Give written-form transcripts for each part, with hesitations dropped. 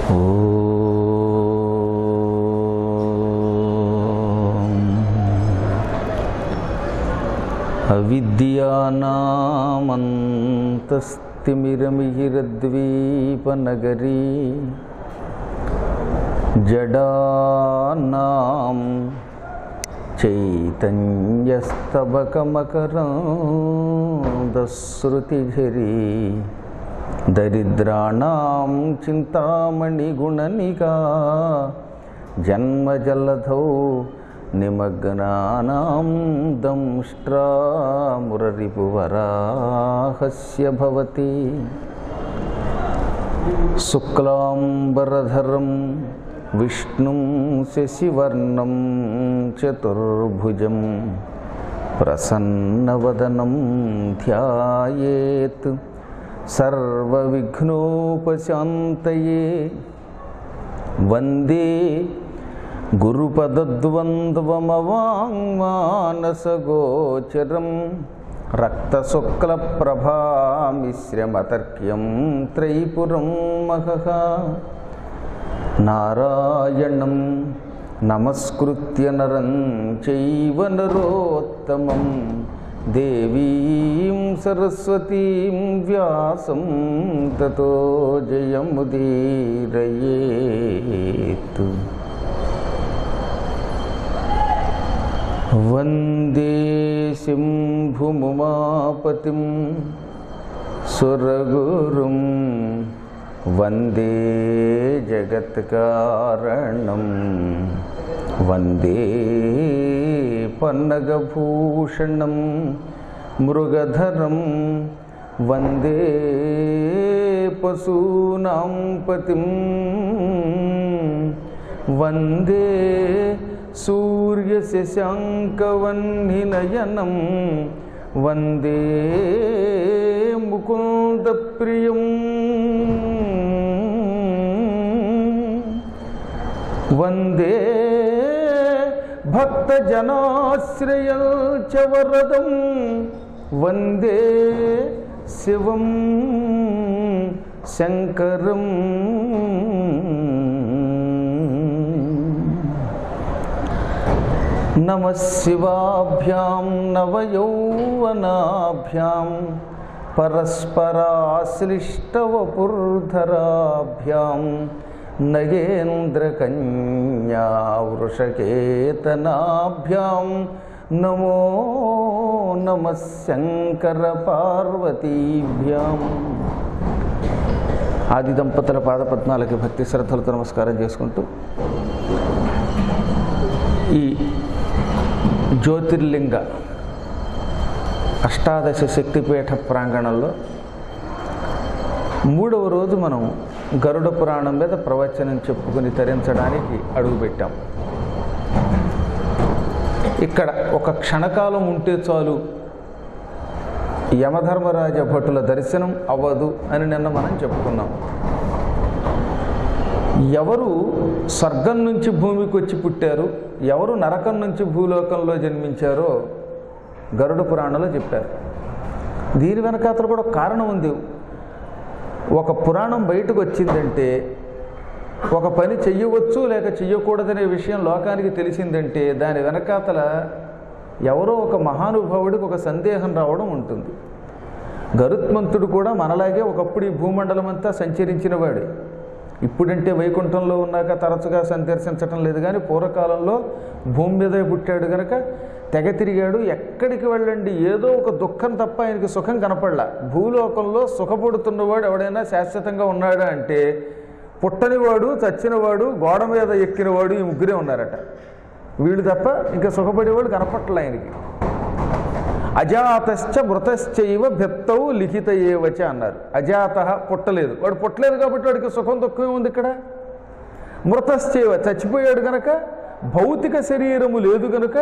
అవిద్యానామంతస్తిమిరమిహిరద్వీపనగరీ జడానాం చైతన్యస్తబకమకరందశ్రుతిఝరీ దరిద్రాణాం చింతామణిగుణనికా జన్మజలధౌ నిమగ్నానాం దంష్ట్రామురరిపువరాహస్య భవతి శుక్లాంబరధరం విష్ణుం శశివర్ణం చతుర్భుజం ప్రసన్నవదనం ధ్యాయేత్ సర్వవిఘ్నోపశాంతయే. వందే గురుపదద్వంద్వమవాంగ్మానసగోచరం రక్తశుక్లప్రభామిశ్రమతర్క్యం త్రైపురం మహః. నారాయణం నమస్కృత్య నరం చైవ నరోత్తమం దేవీం సరస్వతీం వ్యాసం తతో జయముదీరయేత్. వందే శంభుముమాపతిం సురగురుం వందే జగత్కారణం వందే పన్నగభూషణం మృగధరం వందే పశూనాం పతిం వందే సూర్యశశాంకవన్నినయనం వందే ముకుందప్రియం వందే భక్తజనాశ్రయం చ వరదం వందే శివం శంకరం. నమః శివాభ్యాం నవయౌవనాభ్యాం పరస్పరాశ్లిష్టవపుర్ధరాభ్యాం నగేంద్రకన్యా వృషకేతనాభ్యాం నమో నమః శంకర పార్వతీభ్యాం. ఆది దంపతుల పాదపద్మాలకి భక్తి శ్రద్ధలతో నమస్కారం చేసుకుంటూ ఈ జ్యోతిర్లింగ అష్టాదశ శక్తిపీఠ ప్రాంగణంలో 3వ రోజు మనం గరుడ పురాణం మీద ప్రవచనం చెప్పుకుని తరించడానికి అడుగుపెట్టాం. ఇక్కడ ఒక క్షణకాలం ఉంటే చాలు యమధర్మరాజ భటుల దర్శనం అవ్వదు అని నిన్న మనం చెప్పుకున్నాం. ఎవరు స్వర్గం నుంచి భూమికి వచ్చి పుట్టారు, ఎవరు నరకం నుంచి భూలోకంలో జన్మించారో గరుడ పురాణంలో చెప్పారు. దీని వెనకాతల కూడా కారణం ఉంది. ఒక పురాణం బయటకు వచ్చిందంటే, ఒక పని చెయ్యవచ్చు లేక చెయ్యకూడదనే విషయం లోకానికి తెలిసిందంటే దాని వెనకాతల ఎవరో ఒక మహానుభావుడికి ఒక సందేహం రావడం ఉంటుంది. గరుత్మంతుడు కూడా మనలాగే ఒకప్పుడు ఈ భూమండలం అంతా సంచరించిన వాడే. ఇప్పుడంటే వైకుంఠంలో ఉన్నాక తరచుగా సందర్శించటం లేదు, కానీ పూర్వకాలంలో భూమి మీదే పుట్టాడు కనుక తెగ తిరిగాడు. ఎక్కడికి వెళ్ళండి ఏదో ఒక దుఃఖం తప్ప ఆయనకి సుఖం కనపడలా. భూలోకంలో సుఖపడుతున్నవాడు ఎవడైనా శాశ్వతంగా ఉన్నాడా అంటే పుట్టనివాడు, చచ్చినవాడు, గోడ మీద ఎక్కినవాడు, ఈ ముగ్గురే ఉన్నారట. వీళ్ళు తప్ప ఇంకా సుఖపడేవాడు కనపట్ల ఆయనకి. అజాతశ్చ మృతశ్చైవ భిత్తౌ లిఖిత ఏవచ అన్నారు. అజాత పుట్టలేదు, వాడు పుట్టలేదు కాబట్టి వాడికి సుఖం దుఃఖమే ఉంది. ఇక్కడ మృతశ్చైవ చచ్చిపోయాడు కనుక భౌతిక శరీరము లేదు కనుక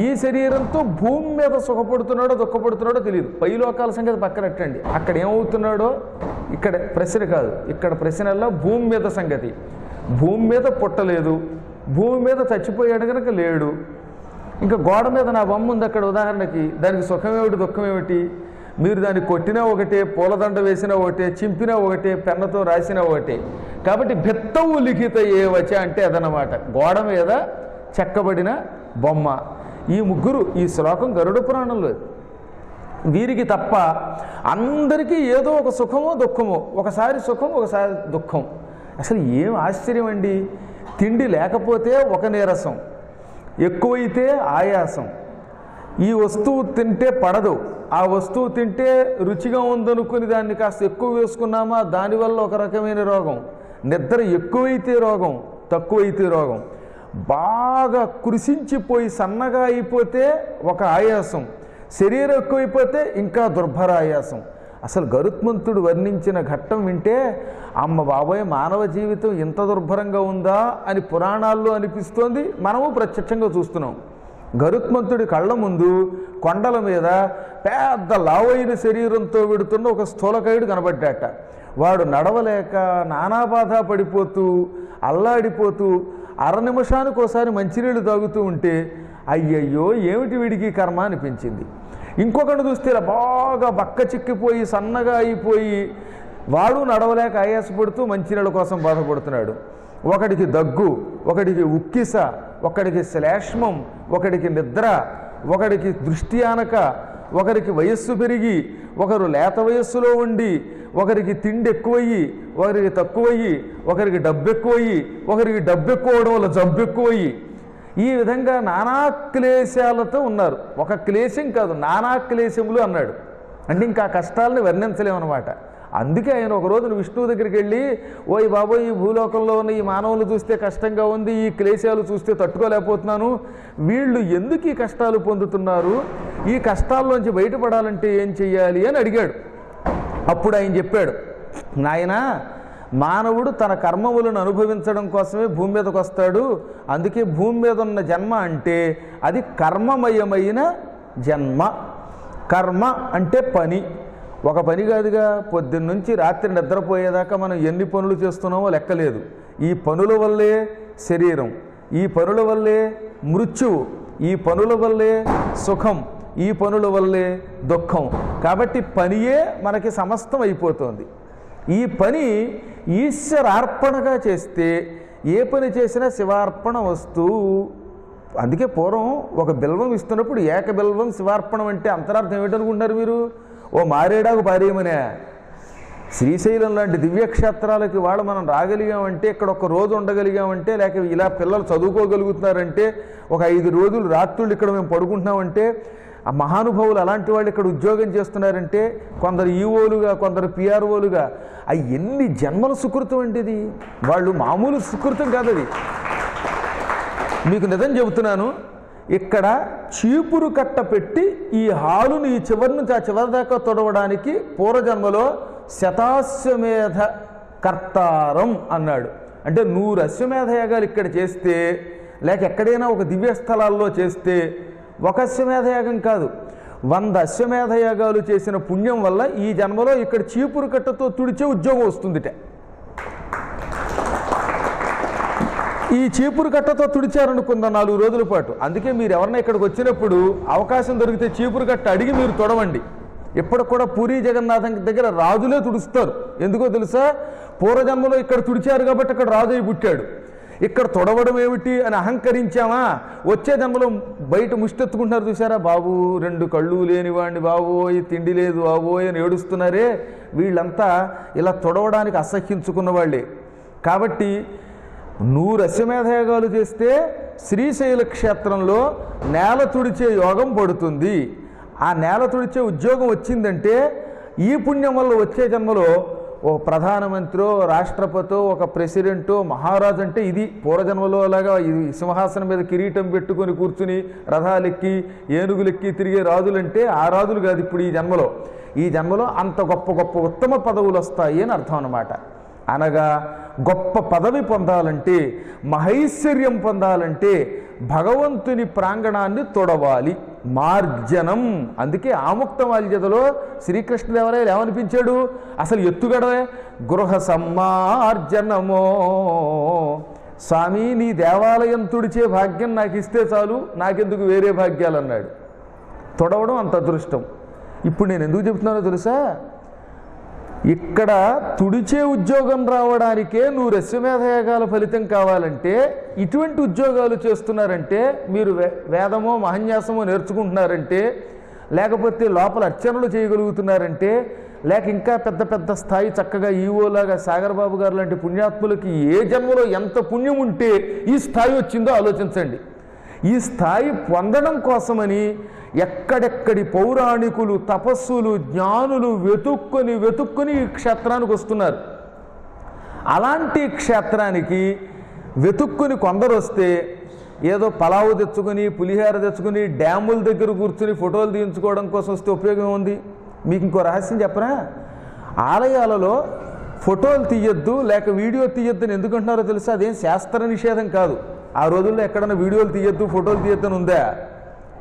ఈ శరీరంతో భూమి మీద సుఖపడుతున్నాడో దుఃఖపడుతున్నాడో తెలియదు. పైలోకాల సంగతి పక్కనట్టండి, అక్కడ ఏమవుతున్నాడో ఇక్కడ ప్రశ్న కాదు. ఇక్కడ ప్రశ్నల్లా భూమి మీద సంగతి. భూమి మీద పుట్టలేదు, భూమి మీద చచ్చిపోయాడు కనుక లేడు. ఇంకా గోడ మీద నా బొమ్మ ఉంది అక్కడ ఉదాహరణకి, దానికి సుఖమేమిటి దుఃఖమేమిటి? మీరు దాన్ని కొట్టినా ఒకటే, పూలదండ వేసినా ఒకటే, చింపినా ఒకటే, పెన్నతో రాసినా ఒకటే. కాబట్టి భిత్తవు లిఖిత ఏవచ అంటే అదనమాట, గోడ మీద చెక్కబడిన బొమ్మ. ఈ ముగ్గురు ఈ శ్లోకం గరుడ పురాణంలో. వీరికి తప్ప అందరికీ ఏదో ఒక సుఖమో దుఃఖమో, ఒకసారి సుఖం ఒకసారి దుఃఖం. అసలు ఏం ఆశ్చర్యం అండి. తిండి లేకపోతే ఒక నీరసం, ఎక్కువైతే ఆయాసం. ఈ వస్తువు తింటే పడదు, ఆ వస్తువు తింటే రుచిగా ఉందనుకుని దాన్ని కాస్త ఎక్కువ వేసుకున్నామా దానివల్ల ఒక రకమైన రోగం. నిద్ర ఎక్కువైతే రోగం, తక్కువైతే రోగం. బాగా కృషించిపోయి సన్నగా అయిపోతే ఒక ఆయాసం, శరీరం ఎక్కువైపోతే ఇంకా దుర్భర ఆయాసం. అసలు గరుత్మంతుడు వర్ణించిన ఘట్టం వింటే అమ్మ బాబోయ్ మానవ జీవితం ఇంత దుర్భరంగా ఉందా అని పురాణాల్లో అనిపిస్తోంది, మనము ప్రత్యక్షంగా చూస్తున్నాం. గరుత్మంతుడి కళ్ళ ముందు కొండల మీద పెద్ద లావైన శరీరంతో వెడుతున్న ఒక స్థూలకాయుడు కనబడ్డాట. వాడు నడవలేక నానా బాధ పడిపోతూ అల్లాడిపోతూ అర నిమిషానికి ఒకసారి మంచినీళ్ళు తాగుతూ ఉంటే అయ్యయ్యో ఏమిటి వీడికి కర్మ అనిపించింది. ఇంకొకటి చూస్తే బాగా బక్క చిక్కిపోయి సన్నగా అయిపోయి వాడు నడవలేక ఆయాసపడుతూ మంచినీళ్ళ కోసం బాధపడుతున్నాడు. ఒకడికి దగ్గు, ఒకడికి ఉక్కిస, ఒకడికి శ్లేష్మం, ఒకడికి నిద్ర, ఒకడికి దృష్టి ఆనక, ఒకరికి వయస్సు పెరిగి, ఒకరు లేత వయస్సులో ఉండి, ఒకరికి తిండి ఎక్కువయ్యి, ఒకరికి తక్కువయ్యి, ఒకరికి డబ్బు ఎక్కువయ్యి, ఒకరికి డబ్బు ఎక్కువడం వల్ల జబ్బు ఎక్కువయ్యి, ఈ విధంగా నానా క్లేశాలతో ఉన్నారు. ఒక క్లేశం కాదు, నానా క్లేశములు అన్నాడు. అంటే ఇంకా కష్టాలని వర్ణించలేమన్నమాట. అందుకే ఆయన ఒక రోజున విష్ణువు దగ్గరికి వెళ్ళి, ఓయ్ బాబోయ్ ఈ భూలోకంలో ఉన్న ఈ మానవులు చూస్తే కష్టంగా ఉంది, ఈ క్లేశాలు చూస్తే తట్టుకోలేకపోతున్నాను, వీళ్ళు ఎందుకు ఈ కష్టాలు పొందుతున్నారు, ఈ కష్టాల్లోంచి బయటపడాలంటే ఏం చెయ్యాలి అని అడిగాడు. అప్పుడు ఆయన చెప్పాడు, నాయనా మానవుడు తన కర్మములను అనుభవించడం కోసమే భూమి మీదకి వస్తాడు. అందుకే భూమి మీద ఉన్న జన్మ అంటే అది కర్మమయమైన జన్మ. కర్మ అంటే పని, ఒక పని కాదుగా. పొద్దున్నుంచి రాత్రి నిద్రపోయేదాకా మనం ఎన్ని పనులు చేస్తున్నామో లెక్కలేదు. ఈ పనుల వల్లే శరీరం, ఈ పనుల వల్లే మృత్యువు, ఈ పనుల వల్లే సుఖం, ఈ పనుల వల్లే దుఃఖం. కాబట్టి పనియే మనకి సమస్తం అయిపోతుంది. ఈ పని ఈశ్వరార్పణగా చేస్తే ఏ పని చేసినా శివార్పణ వస్తూ. అందుకే పూర్వం ఒక బిల్వం ఇస్తున్నప్పుడు ఏక బిల్వం శివార్పణం అంటే అంతరార్థం ఏమిటనుకుంటున్నారు మీరు? ఓ మారేడాకు పారేయమనే. శ్రీశైలం లాంటి దివ్యక్షేత్రాలకి వాళ్ళు మనం రాగలిగామంటే, ఇక్కడ ఒక రోజు ఉండగలిగామంటే, లేక ఇలా పిల్లలు చదువుకోగలుగుతున్నారంటే, ఒక 5 రోజులు రాత్రులు ఇక్కడ మేము పడుకుంటున్నామంటే, ఆ మహానుభావులు అలాంటి వాళ్ళు ఇక్కడ ఉద్యోగం చేస్తున్నారంటే, కొందరు ఈఓలుగా, కొందరు పిఆర్ఓలుగా, అవి ఎన్ని జన్మల సుకృతం అంటే ఇది. వాళ్ళు మామూలు సుకృతం కాదు అది. మీకు నిజం చెబుతున్నాను, ఇక్కడ చీపురు కట్ట పెట్టి ఈ హాలుని ఈ చివరి నుంచి ఆ చివరి దాకా తొడవడానికి పూర్వజన్మలో శతాశ్వమేధ కర్తారం అన్నాడు. అంటే 100 అశ్వమేధ యాగాలు ఇక్కడ చేస్తే, లేక ఎక్కడైనా ఒక దివ్య స్థలాల్లో చేస్తే, ఒక అశ్వమేధ యాగం కాదు 100 అశ్వమేధ యాగాలు చేసిన పుణ్యం వల్ల ఈ జన్మలో ఇక్కడ చీపురు కట్టతో తుడిచే ఉద్యోగం వస్తుందిట. ఈ చీపురు కట్టతో తుడిచారనుకుందాం 4 రోజుల పాటు. అందుకే మీరు ఎవరన్నా ఇక్కడికి వచ్చినప్పుడు అవకాశం దొరికితే చీపురు కట్ట అడిగి మీరు తొడవండి. ఇప్పటికి కూడా పూరీ జగన్నాథం దగ్గర రాజులే తుడుస్తారు. ఎందుకో తెలుసా? పూర్వజన్మలో ఇక్కడ తుడిచారు కాబట్టి అక్కడ రాజు అయి పుట్టాడు. ఇక్కడ తొడవడం ఏమిటి అని అహంకరించామా, వచ్చే జన్మలో బయట ముష్టెత్తుకుంటున్నారు. చూసారా బాబు, 2 కళ్ళు లేనివాడిని బాబోయ్, తిండి లేదు బాబోయ్ అని ఏడుస్తున్నారే, వీళ్ళంతా ఇలా తొడవడానికి అసహ్యించుకున్న వాళ్ళే. కాబట్టి 100 అశ్వమేధయాగాలు చేస్తే శ్రీశైల క్షేత్రంలో నేల తుడిచే యోగం పడుతుంది. ఆ నేల తుడిచే ఉద్యోగం వచ్చిందంటే ఈ పుణ్యం వల్ల వచ్చే జన్మలో ఓ ప్రధానమంత్రో, రాష్ట్రపతో, ఒక ప్రెసిడెంటో, మహారాజు అంటే ఇది. పూర్వజన్మలో అలాగా ఇది సింహాసనం మీద కిరీటం పెట్టుకొని కూర్చుని రథాలెక్కి ఏనుగులెక్కి తిరిగే రాజులంటే ఆ రాజులు కాదు ఇప్పుడు ఈ జన్మలో అంత గొప్ప గొప్ప ఉత్తమ పదవులు వస్తాయి అని అర్థం అన్నమాట. అనగా గొప్ప పదవి పొందాలంటే, మహైశ్వర్యం పొందాలంటే భగవంతుని ప్రాంగణాన్ని తొడవాలి. మార్జనం. అందుకే ఆముక్త మాల్యదలో శ్రీకృష్ణదేవరాయలు ఏమనిపించాడు? అసలు ఎత్తుగడవే గృహ సమ్మార్జనమో, స్వామి నీ దేవాలయం తుడిచే భాగ్యం నాకు ఇస్తే చాలు, నాకెందుకు వేరే భాగ్యాలు అన్నాడు. తొడవడం అంత అదృష్టం. ఇప్పుడు నేను ఎందుకు చెప్తున్నానో తెలుసా? ఇక్కడ తుడిచే ఉద్యోగం రావడానికే నువ్వు రశ్వమేధయాగాల ఫలితం కావాలంటే ఇటువంటి ఉద్యోగాలు చేస్తున్నారంటే మీరు వేదమో మహన్యాసమో నేర్చుకుంటున్నారంటే, లేకపోతే లోపల అర్చనలు చేయగలుగుతున్నారంటే, లేక ఇంకా పెద్ద పెద్ద స్థాయి చక్కగా ఈవోలాగా సాగరబాబు గారు లాంటి పుణ్యాత్ములకి ఏ జన్మలో ఎంత పుణ్యం ఉంటే ఈ స్థాయి వచ్చిందో ఆలోచించండి. ఈ స్థాయి పొందడం కోసమని ఎక్కడెక్కడి పౌరాణికులు, తపస్సులు, జ్ఞానులు వెతుక్కొని ఈ క్షేత్రానికి వస్తున్నారు. అలాంటి క్షేత్రానికి వెతుక్కుని కొందరు వస్తే ఏదో పలావు తెచ్చుకొని, పులిహార తెచ్చుకొని, డ్యాముల దగ్గర కూర్చుని ఫోటోలు తీయించుకోవడం కోసం వస్తే ఉపయోగం ఉంది. మీకు ఇంకో రహస్యం చెప్పనా? ఆలయాలలో ఫోటోలు తీయొద్దు లేక వీడియో తీయొద్దు అని ఎందుకంటున్నారో తెలుసా? అదేం శాస్త్ర నిషేధం కాదు. ఆ రోజుల్లో ఎక్కడన్నా వీడియోలు తీయొద్దు, ఫోటోలు తీయొద్దని ఉందా?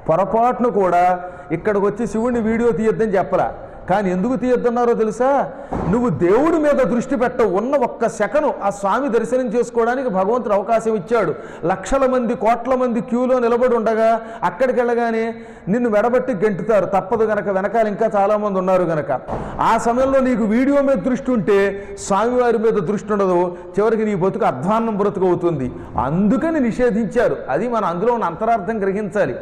పొరపాటును కూడా ఇక్కడికి వచ్చి శివుడిని వీడియో తీయొద్దని చెప్పరా. కానీ ఎందుకు తీయొద్దన్నారో తెలుసా? నువ్వు దేవుడి మీద దృష్టి పెట్టవు. ఉన్న ఒక్క సెకను ఆ స్వామి దర్శనం చేసుకోవడానికి భగవంతుడు అవకాశం ఇచ్చాడు. లక్షల మంది, కోట్ల మంది క్యూలో నిలబడి ఉండగా అక్కడికి వెళ్ళగానే నిన్ను వెడబట్టి గెంటుతారు. తప్పదు గనక, వెనకాల ఇంకా చాలామంది ఉన్నారు గనక. ఆ సమయంలో నీకు వీడియో మీద దృష్టి ఉంటే స్వామివారి మీద దృష్టి ఉండదు. చివరికి నీ బతుకు అధ్వాన్నం బ్రతుకు అవుతుంది. అందుకని నిషేధించారు. అది మన అందులో ఉన్న అంతరార్థం గ్రహించాలి.